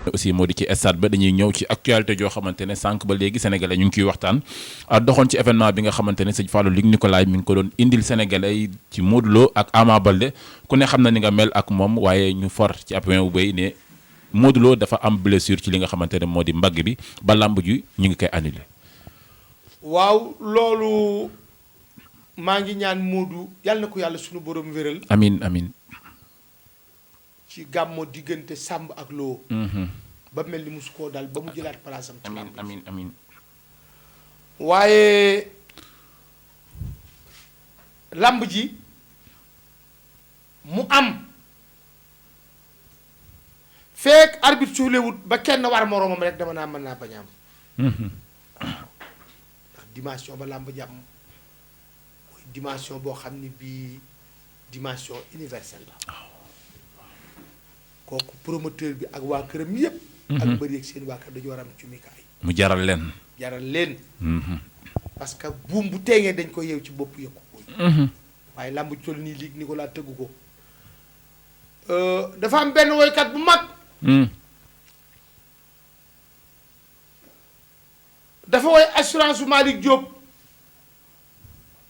aussi moo di ci stade ba dañuy ñëw ci actualité joo xamante ne sànq ba léegi sénégalais ñu ngi ciy waxtaan doxoon ci événement bi nga xamante ne sëñ Fallou Luc Nicolaï mi ngi ko doon indil sénégalais yi ci Modou Lo ak Ama Baldé ku ne xam na ni nga mel ak moom waaye ñu for ci ab wu béy ne Modou Lo dafa am blessure ci li nga xamante ne moo di mbagg bi ba làmb ji ñu ngi koy annulé. waaw loolu maa ngi ñaan Modou yàlla na ko yàlla sunu borom wéral. amiin amiin. ci gàmmo diggante Samb ak Lo. ba mel ni musu koo dal ba mu jëlaat palaasam. ci làmb ji amiin amiin. waaye làmb ji mu am fekk arbitre suulewut ba kenn war moroomam rek dama naa mën naa bañ a am. ndax dimension ba làmb ji am mooy dimension boo xam ni bii dimension universelle la. kooku promoteur bi ak waa këram yépp ak mbëri ak seen waa kër dañu war a am cumikaay mu jaral leen. jaral leen. parce que buum bu teengee dañ ko yeew ci bopp yëkku ko. waaye làmb ji toll nii Luc Nicolaï tëggu ko. dafa am benn woykat bu mag. dafa woy assurance su Malick Diop.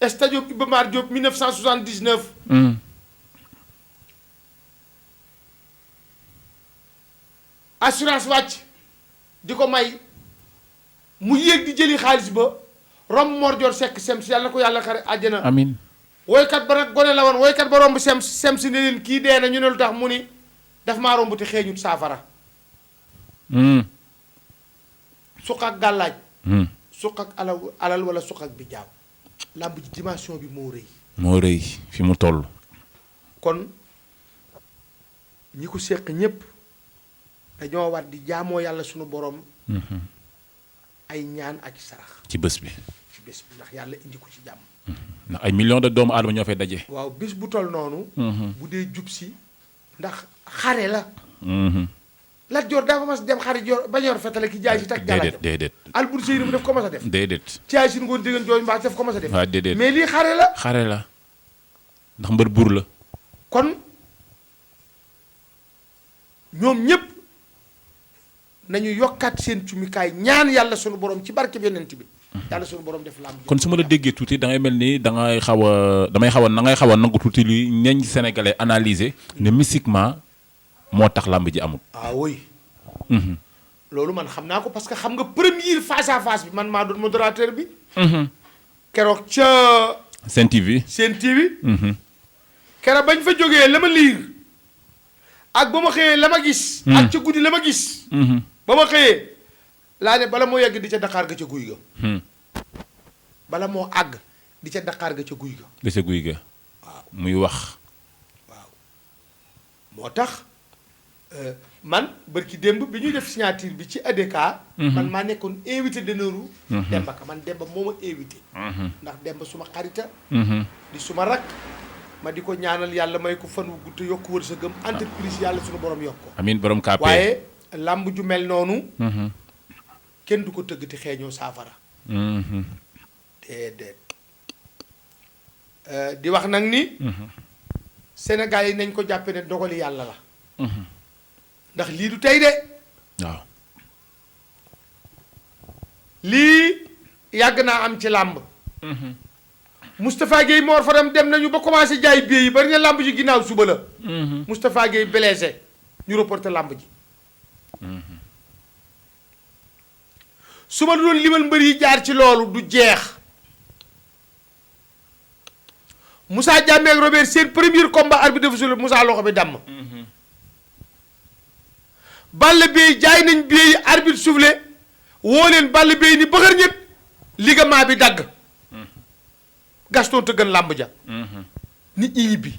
stade Iba Mar Diop 1979. assurance wàcc di ko may mu yéeg di jëli xaalis ba romb Mor Dior Seck sems yàlla na ko yàlla xare àjjana. amiin. woykat ba nag gone la woon woykat ba romb sems ne leen kii dee na ñu ne lu tax mu ni daf maa romb te xeeñut saafara. suq ak gàllaaj. suq ak alal wala suq ak bi jaaw. làmb ji dimension bi moo rëy. moo rëy fi mu toll. kon ñi ko séq ñépp dañoo war di jaamoo yàlla sunu borom. ay ñaan ak sarax. ci bés bi. ci bés bi ndax yàlla indi ko ci jàmm. ndax ay millions de doomu aadama ñoo fay daje. waaw bés bu toll noonu. bu dee jub si ndax xare la. Lat Joor dafa mas dem xare joor bañ yor fetale ki jaay si tak gàllaaj. déedéet. Alboury Seyni mu def ko mas a def. déedéet. ci ay si ngoon diggante jooju mbaa def ko mas a def. waaw déedéet. mais lii xare la. xare la ndax mbër buur la. kon ñoom ñépp nañu yokkaat seen cumikaay ñaan yàlla sunu borom ci barke bi yonent bi. yàlla sunu borom def làmb. kon su ma la déggee tuuti da ngay mel ni da ngay xaw a damay xaw a na ngay xaw a nangu tuuti li ñeñ sénégalais analyser ne mystiquement moo tax làmb ji amul. ah oui. loolu man xam naa ko parce que xam nga premier face à face bi man maa doon modérateur bi. keroog ca. Sen TV. Sen TV. keroog bañ fa jógee la ma liir ak ba ma xëyee la ma gis. ak ca guddi la ma gis. ba ma xëyee laa ne bala moo yegg di ca Dakar ga ca guy ga. bala moo àgg di ca Dakar ga ca guy ga. ga ca guy ga. waaw muy wax. waaw moo tax man bërki démb bi ñuy def signature bi ci ADK. man maa nekkoon invité d'honneur Demba Ka man Demba moo ma invité. ndax Demba suma xarita di suma rak ma di ko ñaanal yàlla may ko fan wu gudd yokk wërsëgam entreprise yàlla suñu borom yokk ko. amiin borom KP. waaye làmb ju mel noonu. kenn du ko tëgg ti xeeñoo saafara. déedéet di wax nag ni. Sénégal yi nañ ko jàppe ne dogali yàlla la. ndax lii du tey de. waaw. lii yàgg naa am ci làmb. Moustapha Guèye Mor Fadam dem nañu ba commencé jaay billet yi bari na làmb ji ginnaaw suba la. Moustapha Guèye blessé ñu reporté làmb ji. su ma doon limal mbër yi jaar ci loolu du jeex. Moussa Diame ak Robert seen premier combat arbitre dafa sulu Moussa loxo bi damm. Balla Beye jaay nañ billet yi arbitre soufflé woo leen Balla Beye ni bëxër ñett ligament bi dagg. Gaston tëggan làmb ja. nit ñi ñibbi.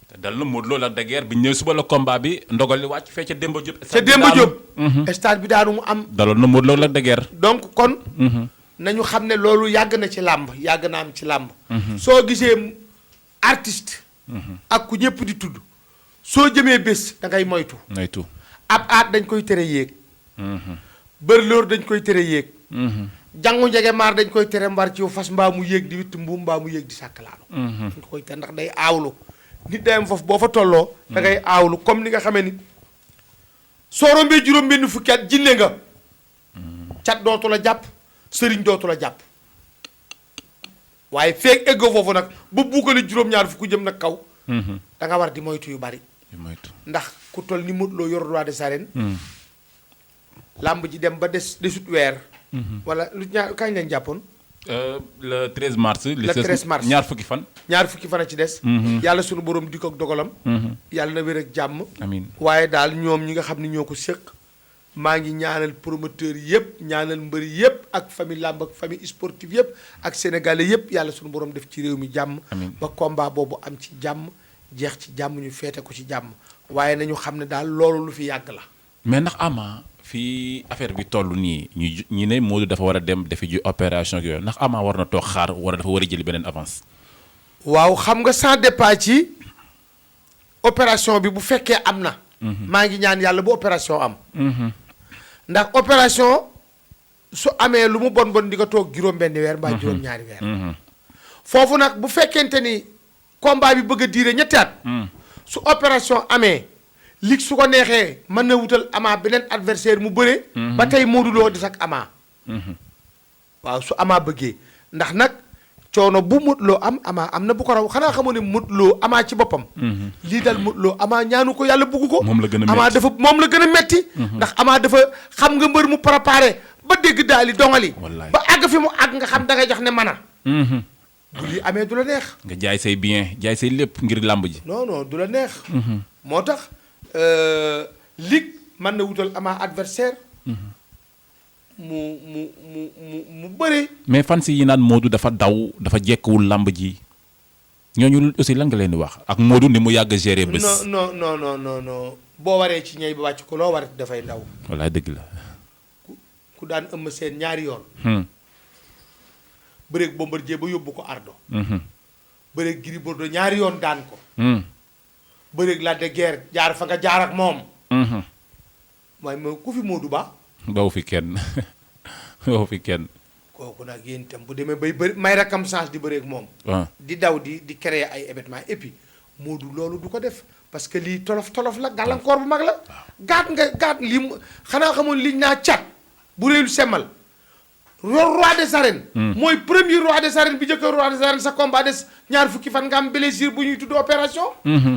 te dal na Modou Lo la daguerre bi ñëw suba la combat bi ndogal li wàcc fee ca Demba Diop. ca Demba Diop. stade bi daanu mu am. daloon na Modou Lo la daguerre. donc kon. nañu xam ne loolu yàgg na ci làmb yàgg na am ci làmb. soo gisee artiste. ak ku ñëpp di tudd. soo jëmee bés da ngay moytu. moytu. ab aat dañ koy tere yéeg. bërlóor dañ koy tere yéeg. jàngu njege maar dañ koy tere mbar ci fas mbaa mu yéeg di witt mbuum mbaa mu yéeg di sàkkalaanu. dañ koy tere ndax day aawlu. nit day am foofu boo fa tolloo. da ngay aawlu comme ni nga xamee ni soo rombee juróom-benn fukki at jinne nga cat dootu la jàpp sëriñ dootu la jàpp waaye feeg eggoo foofu nag ba buukale juróom-ñaar fukk jëm nag kaw da nga war di moytu yu bari ndax ku toll ni Modou Lo yor roi des arènes làmb ji dem ba desut weer wala lu ñaar kañ lañ jàppoon le 13 mars. le 13 mars ñaar fukki fan. ñaar fukki fan a ci des. yàlla sunu borom di ko ak dogalam. yàlla na wér ak jàmm. amiin waaye daal ñoom ñi nga xam ne ñoo ko séq maa ngi ñaanal promoteur yëpp ñaanal mbëri yëpp ak famille làmb ak famille sportive yëpp ak sénégalais yëpp yàlla sunu borom def ci réew mi jàmm. ba combat boobu am ci jàmm jeex ci jàmm ñu feete ko ci jàmm waaye nañu xam ne daal loolu lu fi yàgg la. mais ndax Ama fii affaire bi toll nii ñu ne Modou dafa war a dem defi ji opération ak yooyu ndax Ama war na toog xaar wala dafa war a jëli beneen avance. waaw xam nga sans départ ci opération bi bu fekkee am na. maa ngi ñaan yàlla bu opération am. ndax opération su amee lu mu bon bon di nga toog juróom-benni weer mbaa juróom-ñaari weer. foofu nag bu fekkente ni combat bi bëgg a diire ñetti at. su opération amee. lig su ko neexee mën na wutal Ama beneen adversaire mu bëre. ba tey Modou Lo des ak Ama. waaw su Ama bëggee ndax nag coono bu Modou Lo am Ama am na bu ko raw xanaa xamoo ne Modou Lo Ama ci boppam. lii dal Modou Lo Ama ñaanu ko yàlla bugg ko. moom la gën a metti Ama dafa moom la gën a metti. ndax Ama dafa xam nga mbër mu préparé ba dégg daal di dongali. ba àgg fi mu àgg nga xam da ngay jox ne mën a. bu lii amee du la neex. nga jaay say bien jaay say lépp ngir làmb ji. non non du la neex. moo tax. lig mën na wutal Ama adversaire mu bëre. mais fans yi naan Modou dafa daw dafa jekkuwul làmb ji ñooñu aussi lan nga leen di wax ak Modou ni mu yàgg a gérer bés. non boo waree ci ñey ba wàcc ko loo war dafay ndaw. wallaay dëgg la. ku daan ëmm seen ñaari yoon. bëreeg Bombardier ba yóbbu ko Ardo. bëreeg Gris Bordeaux ñaari yoon daan ko. bëreeg Lac de Guiers jaar fa nga jaar ak moom. mooy mooy ku fi Modou Ba. bawu fi kenn bawu fi kenn. kooku nag yéen itam bu demee bay bëri may rakam chance di bëreeg moom. di daw di créer ay événements et puis Modou loolu du ko def parce que lii tolof la gàllankoor bu mag la. gaat lii mu xanaa xamoon liñ naa cat bu réelu semmal roi des arènes. mooy premier roi des arènes bi njëkk roi des arènes sa combat des ñaar fukki fan nga am blessure bu ñuy tudd opération.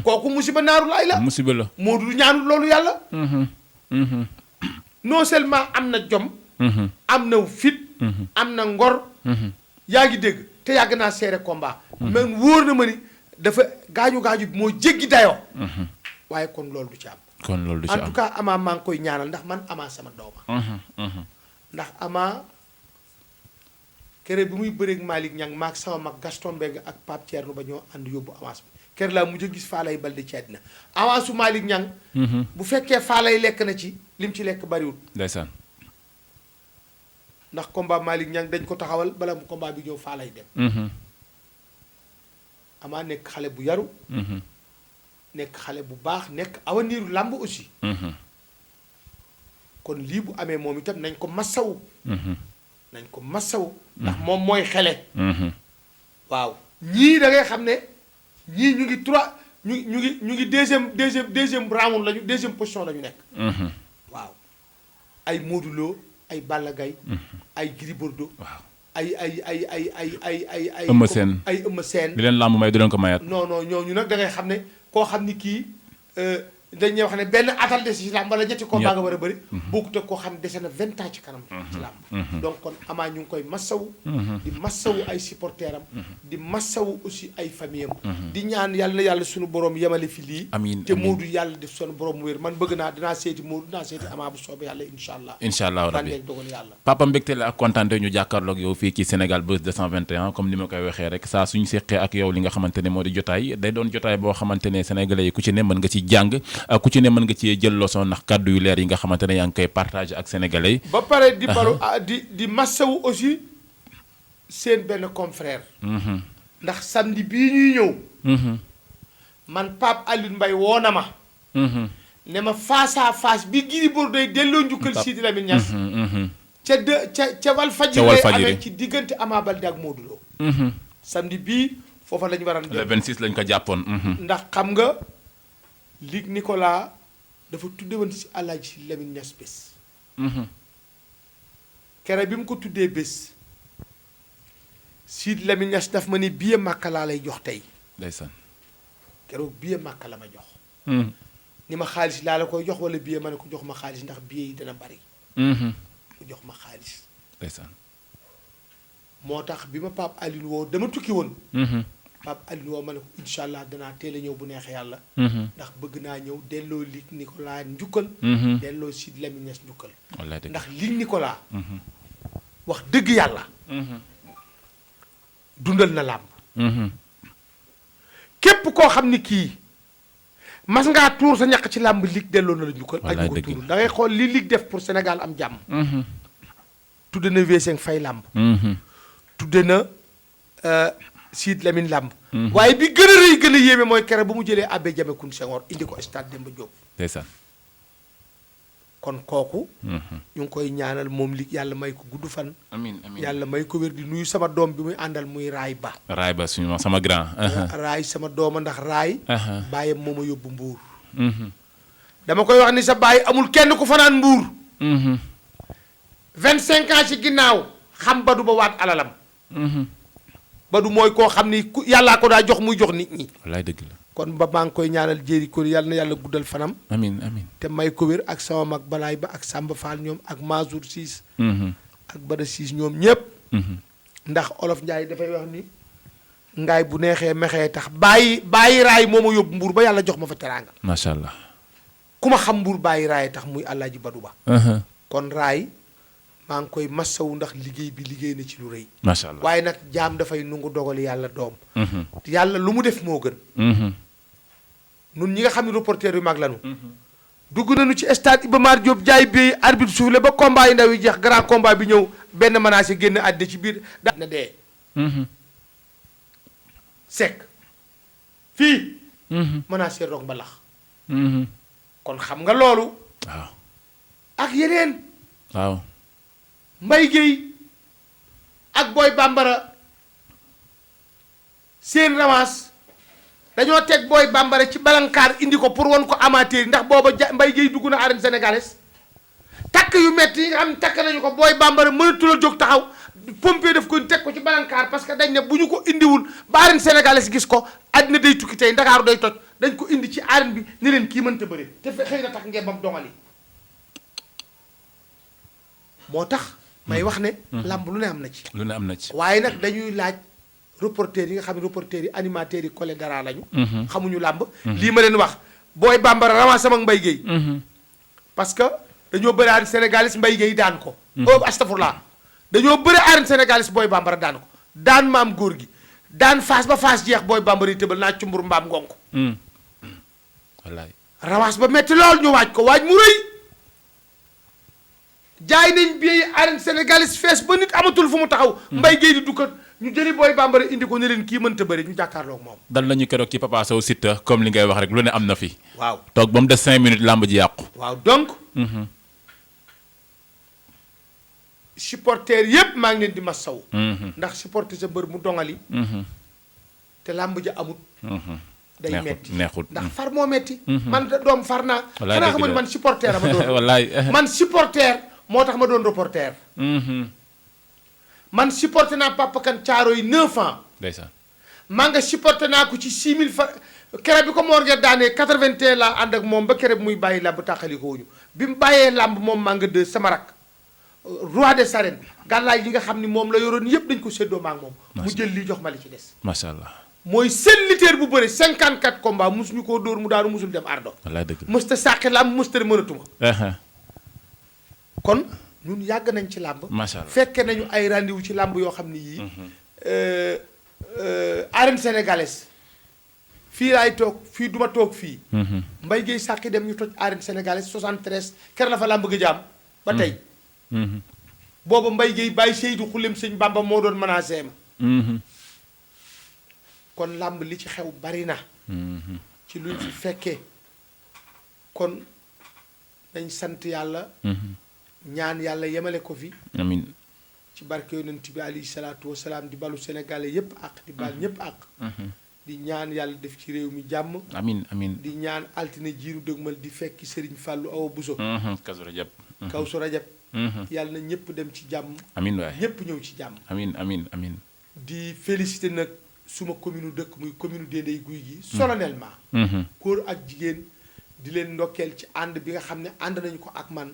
kooku musiba naaru laay la. musiba la Modou ñaanul loolu yàlla. non seulement am na jom. am na fit. am na ngor. yaa ngi dégg te yàgg naa seere combat. mais wóor na ma ni dafa gaañu bi moo jéggi dayoo. waaye kon loolu du ci am. en tout cas Ama maa ngi koy ñaanal ndax man Ama sama dooma. ndax Ama. kere bi muy bëreeg Malick Niang maag sama mag Gaston Mbengue ak Pape Thierno ba ñoo ànd yóbbu avance bi kere laa mujj a gis Faalay Balde ci àddina avance su Malick Niang. bu fekkee Faalay lekk na ci lim ci lekk bariwul. ndeysaan. ndax combat Malick Niang dañ ko taxawal bala mu combat bi ñëw Faalay dem. Ama nekk xale bu yaru. nekk xale bu baax nekk awaniiru làmb aussi. kon lii bu amee moom itam nañ ko massawu. nañ ko massawu. ndax moom mooy xele. waaw ñii da ngay xam ne ñii ñu ngi ñu ngi deuxième round lañu deuxième position la ñu nekk. waaw ay Modou Lo ay Balla Gaye ay Gris Bordeaux. waaw ay. Eumeu Sène ay Eumeu Sène. li leen làmb may du leen ko mayaat. non ñooñu nag da ngay xam ne koo xam ni kii. dañuy wax ne benn atal des ci làmb wala ñetti combat nga war a bëri. bokkut ak koo xam ne dese na 20 ans ci kanam. ci làmb donc kon Ama ñu ngi koy massawu. di massawu ay supporteram di massawu aussi ay famille am. di ñaan yàlla sunu borom yemale fi lii. amiin te Modou yàlla def sunu borom wér man bëgg naa dinaa seeti Modou dinaa seeti Ama bu soobee yàlla incha allah. incha allah rabbi bànneeg dogal yàlla. papa mbégte la ak kontaan ñu jàkkaarloog yow fii ci Sénégal Buzz 221 comme ni ma koy waxee rek saa suñu seqee ak yow li nga xamante ne moo di jotaay day doon jotaay boo xamante ne sénégalais yi ku ci ne mën nga ci jàng ku ci ne mën nga ci jël leçon ndax kàddu yu leer yi nga xamante ne yaa ngi koy partagé ak sénégalais yi. ba pare di baru di massawu aussi seen benn confrère. ndax samedi bii ñuy ñëw. man Pape Alioune Mbaye woo na ma. ne ma face à face bi Gris Bordeaux day delloo njukkal Sidi Lamine Niass. ca Walfadjri lay amee ci diggante Ama Baldé ak Modou Lo. samedi bii foofa la ñu war a. le 26 lañ ko jàppoon. ndax xam nga Luc Nicolas dafa tudde woon si Alaaji si Lamine Niass bés kere bi mu ko tuddee bés Sidy Lamine Niass daf ma ne billet Màkka laa lay jox tey ndeysaan keroog billet Màkka la ma jox ni ma xaalis laa la koy jox wala billet ma ne ko jox ma xaalis ndax billet yi dana bari mu jox ma xaalis ndeysaan moo tax bi ma Pape Aline woo dama tukki woon Pape Aline woo ma ne ko incha allah danaa teel a ñëw bu neexee yàlla ndax bëgg naa ñëw delloo Luc Nicolaï njukkal delloo Sidy Lamine Niass njukkal wallaay dëgg ndax Luc Nicolaï wax dëgg yàlla dundal na làmb képp koo xam ni kii mas ngaa tuur sa ñàkk ci làmb Luc delloo na la njukkal ak ñu ko tuur da ngay xool li Luc def pour Sénégal am jàmm tudde na V5 fay làmb tudde na Sidy Lamine làmb waaye bi gën a rëy gën a yéeme mooy kere ba mu jëlee Abbé Diamecoune Senghor indi ko stade Demba Diop ndeysaan kon kooku ñu ngi koy ñaanal moom Luc yàlla may ko gudd fan amiin amiin yàlla may ko wér di nuyu sama doom bi muy àndal muy raay ba raay ba suñu sama grand raay sama dooma ndax raay bàyyam moo ma yóbbu mbuur dama koy wax ni sa bàyyi amul kenn ku fanaan mbuur 25 ans ci ginnaaw xam Badu ba waat alalam Badu mooy koo xam ni ku yàllaa ko daa jox muy jox nit ñi wallaay dëgg la kon ba maa ngi koy ñaanal jéeri ko yàlla na yàlla guddal fanam amiin amiin te may ko wér ak sama mag balaay ba ak Samba Fall ñoom ak Mazour Siis ak Bada Siis ñoom ñépp ndax olof Njaay dafay wax ni ngaay bu neexee mexee tax bàyyi raay moo ma yóbbu mbuur ba yàlla jox ma fa teraanga macha allah ku ma xam mbuur bàyyi raay tax muy Alaaji Badu Ba kon raay maa ngi koy massawu ndax liggéey bi liggéey na ci lu rëy macha allah waaye nag jaam dafay nungu dogali yàlla doom yàlla lu mu def moo gën nun ñi nga xam ne reporter yu mag lanu dugg nañu ci stade Iba Mar Diop jaay bi arbitre soufflé ba combat yi ndaw yi jeex grand combat bi ñëw benn menacé génn àddina ci biir da na dee sekk fii menacé rong ba lax kon xam nga loolu waaw ak yeneen waaw Mbaye Guèye ak Boy Bambara seen ramas dañoo teg Boy Bambara ci balankaar indi ko pour won ko amateur yi ndax booba Mbaye Guèye dugg na arène sénégalaise takk yu metti yi nga xam ne takk nañu ko Boy Bambara mënatul a jóg taxaw pompier daf ko teg ko ci balankaar parce que dañ ne bu ñu ko indiwul ba arène sénégalaise gis ko àddina day tukki tey Ndakaaru day toj dañ ko indi ci arène bi ni leen kii mënta bëre te xëy na tax ngeen bam dongali moo tax may wax ne làmb lu ne am na ci lu ne am na ci waaye nag dañuy laaj reporter yi nga xam ne reporter yi animateurs yi collé dara lañu xamuñu làmb lii ma leen wax Boy Bambara ramas sama Mbaye Guèye parce que dañoo bëri arène sénégalais Mbaye Guèye daan ko astafurlah dañoo bëri arène sénégalais Boy Bambara daan ko daan maam góor gi daan faas ba faas jeex Boy Bambara yi tëbal naa cumbur mbaam ngonk wallaay ramas ba metti lool ñu waaj ko waaj mu rëy jaay nañ bi arène sénégalais fees ba nit amatul fu mu taxaw Mbaye Guèye di dukkat ñu jëli Boy Bambara indi ko ne leen kii mënta bëri ñu jàkkaarloog moom dal nañu keroog ci Papa Sow Siteu comme li ngay wax rek lu ne am na fi waaw toog ba mu des 5 minutes làmb ji yàqu waaw donc supporter yépp maa ngi leen di masaw ndax supporter sa mbër mu dongali te làmb ja amut day metti neexut ndax far moo metti man doom far naa wallaay xanaa xamal man supporter a ma doon wallaay man supporter moo tax ma doon reporter man supporter naa Papa Kane caaro yi 9 ans ndeysaan maa nga supporter naa ko ci 6000 fa kere bi ko Mor Ngeen daanee 81 laa ànd ak moom ba kere bi muy bàyyi làmb tàqali ko wuñu bi mu bàyyee làmb moom maa nga 2 sama rak roi des arènes gàllaay yi nga xam ni moom la yoroon yépp dañ ko séddoo maa ngi moom mu jël lii jox ma li ci des macha allah mooy seen lutteur bu bëri 54 combats musuñu koo dóor mu daanu musul dem ardo wallaay dëgg mësta sàqi làmb mësta mënatuma kon ñun yàgg nañ ci làmb macha allah fekke nañu ay rendez-vous ci làmb yoo xam ni yii arène sénégalaise fii laay toog fii duma toog fii Mbaye Guèye sàqi dem ñu toj arène sénégalaise 73 ker la fa làmb ga jaam ba tey booba Mbaye Guèye bàyyi Seydou Xulem sëñ Bamba moo doon menacé ma kon làmb li ci xew bari na ci luñ fi fekkee kon dañ sant yàlla ñaan yàlla yemale ko fi amiin ci barke yonent bi alayhi salaatu wasalaam di balu sénégalais yépp ak di bal ñépp ak di ñaan yàlla def ci réew mi jàmm. amin amin di ñaan altine jiiru dëgmal di fekki Serigne Fallou Awa Bousso. Kazu Rajab. Kawsu Rajab. yàlla na ñëpp dem ci jàmm. amin waay ñëpp ñëw ci jàmm. amin amin amin di féliciter nag suma commune dëkk muy commune Dendey Guy gi. solennellement. góor ak jigéen di leen ndokkeel ci ànd bi nga xam ne ànd nañu ko ak man.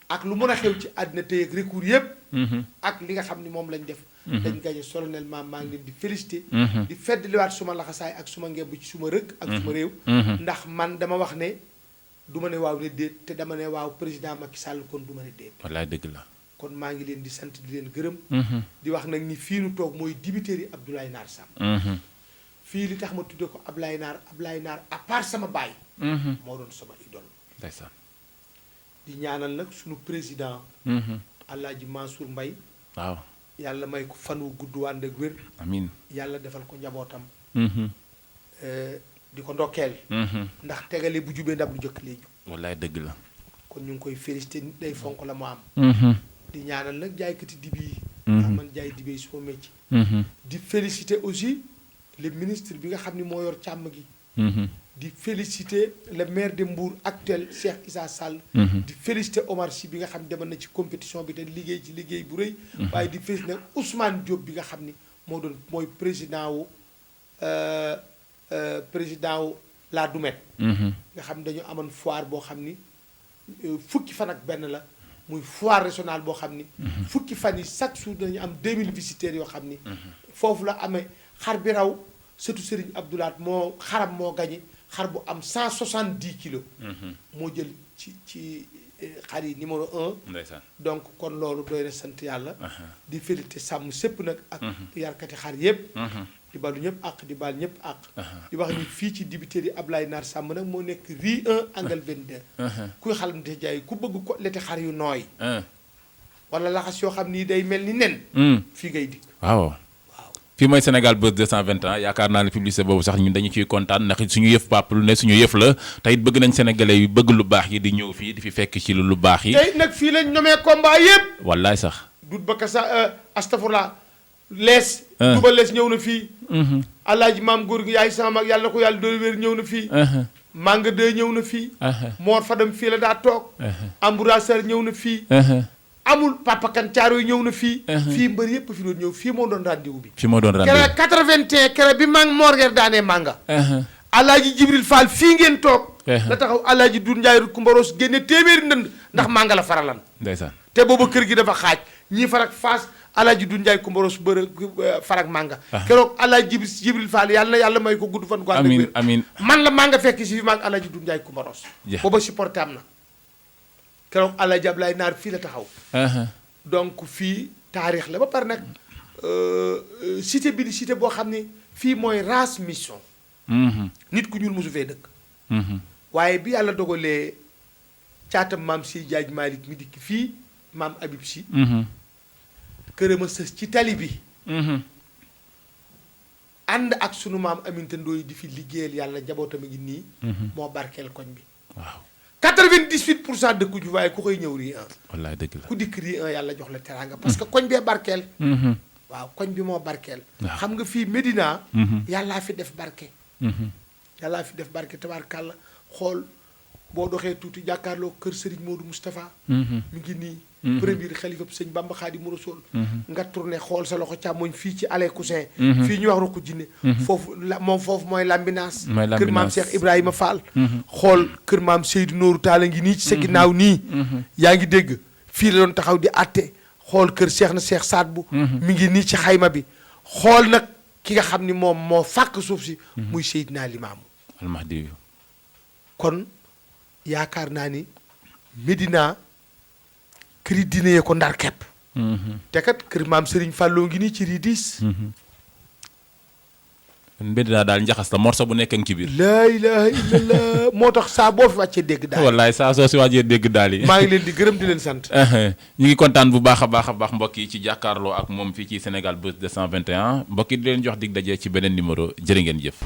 ak lu mën a xew ci àddina tey ak recours yëpp. ak li nga xam ni moom lañ def. dañ gañe solennellement maa ngi leen di féliciter. di feddliwaat suma laxasaay ak suma ngemb ci suma rëkk ak suma réew. ndax man dama wax ne du ma ne waaw ne déet te dama ne waaw président Macky Sall kon du ma ne déet. wallaay dëgg la. kon maa ngi leen di sant di leen gërëm. di wax nag ni fii nu toog mooy dibiteri Abdoulaye Nar Samb. fii li tax ma tudde ko Abdoulaye Nar à part sama baay. moo doon sama idole. ndeysaan. di ñaanal nag sunu président. Alaaji Mansour Mbaye. waaw. yàlla may ko fan wu gudd wànd ak wér. amiin. yàlla defal ko njabootam. di ko ndokkeel. ndax tegale bu jubee ndab lu jëkk léegi. wallaay dëgg la. kon ñu ngi koy félicité nit day fonk la mu am. di ñaanal nag jaaykati dibi yi. ndax man jaay dibi yi suma métier. di félicité aussi le ministre bi nga xam ni moo yor càmm gi. di féliciter le maire de Mbour actuel Cheikh Issa Sall. di féliciter Omar Sy bi nga xam ne demal na ci compétition bi te liggéey ci liggéey bu rëy. waaye di féliciter Ousmane Diop bi nga xam ni mooy président wu la Doumette. nga xam ne dañu amoon foire boo xam ni fukki fan ak benn la muy foire régionale boo xam ni. fukki fan yi chaque jour dañu am 2000 visiteurs yoo xam ni. foofu la amee xar bi raw surtout Serigne Abdoulaat xaram moo gañe xar bu am 170 kilos. moo jël ci xar yi numéro 1. ndeysaan. donc kon loolu doy na sant yàlla. di félicité sàmm sépp nag. ak yarkati xar yëpp. di balu ñëpp àq di bal ñëpp àq. di wax ni fii ci dibiteri Abdoulaye Nar Samb nag moo nekk rue 1 angle 22. kuy xalamte jaay ku bëgg ko lete xar yu nooy. wala laxas yoo xam ni day mel ni nen. fii ngay dikk. waaw. fii mooy Sénégal Buzz 221 yaakaar naa ne publicité boobu sax ñun dañu ciy kontaan ndax suñu yëf pap lu ne suñu yëf la te it bëgg nañ sénégalais yi bëgg lu baax yi di ñëw fii di fi fekk ci lu baax yi. tey nag fii lañ nomee combat yëpp. wallaay sax. dut ba kasa astafurla lees. duba lees ñëw na fii. alaaji maam góor gi yaay sama mag yàlla na ko yàlla doon wér ñëw na fii. Manga 2 ñëw na fii. Mor Fadam fii la daa toog. Ambourasar ñëw na fii. amul Papa Kan Caaro yi ñëw na fii. fii mbër yëpp fi doon ñëw fii moo doon rendez-vous bi. fii moo doon rendez-vous kere 81 kere bi Mor Ngер daanee Manga. Alaaji Jibril Fall fii ngeen toog. la taxaw Alaaji Doudou Ndiaye Rut Kumbaros génne téeméeri ndënd ndax Manga la faralan. ndeysaan. te booba kër gi dafa xaaj ñii farak Fass Alaaji Doudou Ndiaye Kumbaros farak Manga. keroog Alaaji Jibril Fall yàlla may ko gudd fan. amiin amiin man la Manga fekk si fi maag Alaaji Doudou Ndiaye Kumbaros. booba supporté am na. keroog Alaaji Ablaye Naar fii la taxaw. donc fii taarix la ba pare nag cité bi di cité boo xam ne fii mooy race mission. nit ku ñuul mosu fee dëkk. waaye bi yàlla dogalee caatam maam si Jaaj Malick mi dikk fii maam Habib si. kërama sës ci tali bi. ànd ak sunu maam Aminta Ndoye di fi liggéeyal yàlla njabootam a ngi nii. moo barkeel koñ bi. waaw 98% dëkku ju waaye ku koy ñëw rii 1. wallaay dëgg la ku dikk rii 1 yàlla jox la teraanga parce que koñ bee barkeel. waaw koñ bi moo barkeel. xam nga fii Médina. yàllaa fi def barke. yàllaa fi def barke tabaarkàlla xool boo doxee tuuti jàkkaarloo kër Serigne Modou Moustapha. mi ngi nii. premier xalifa sëñ Bamba Xaadimu Rasuul. nga tourné xool sa loxo càmmoñ fii ci Allée Coussin. fii ñu wax Roqu Jinne. foofu foofu mooy Lambinaas. kër maam Cheikh Ibrahima Fall. xool kër maam Seydou Nooru Taala ngi nii ci sa ginnaaw nii. yaa ngi dégg fii la doon taxaw di àtte xool kër Cheikh na Cheikh Saad bu mi ngi nii ci xayma bi xool nag ki nga xam ni moom moo fàkk suuf si. muy Seydina Limaamu. almahdi. kon yaakaar naa ni Médina. këri diine yee ko ndar kepp. te kat kër maam Serigne Fallou ngi nii ci ridis. Médina daal njaxas la morso bu nekk ci biir. laa ilaaha illallah moo tax saa boo fi wàccee dégg daal. wallaay saa soo si wàccee dégg daal yi. maa ngi leen di gërëm di leen sant. ñu ngi kontaan bu baax a baax mbokk yi ci jàkkaarloo ak moom fii ci Sénégal Buzz 221 mbokk yi di leen jox dig daje ci beneen numéro jërë ngeen jëf.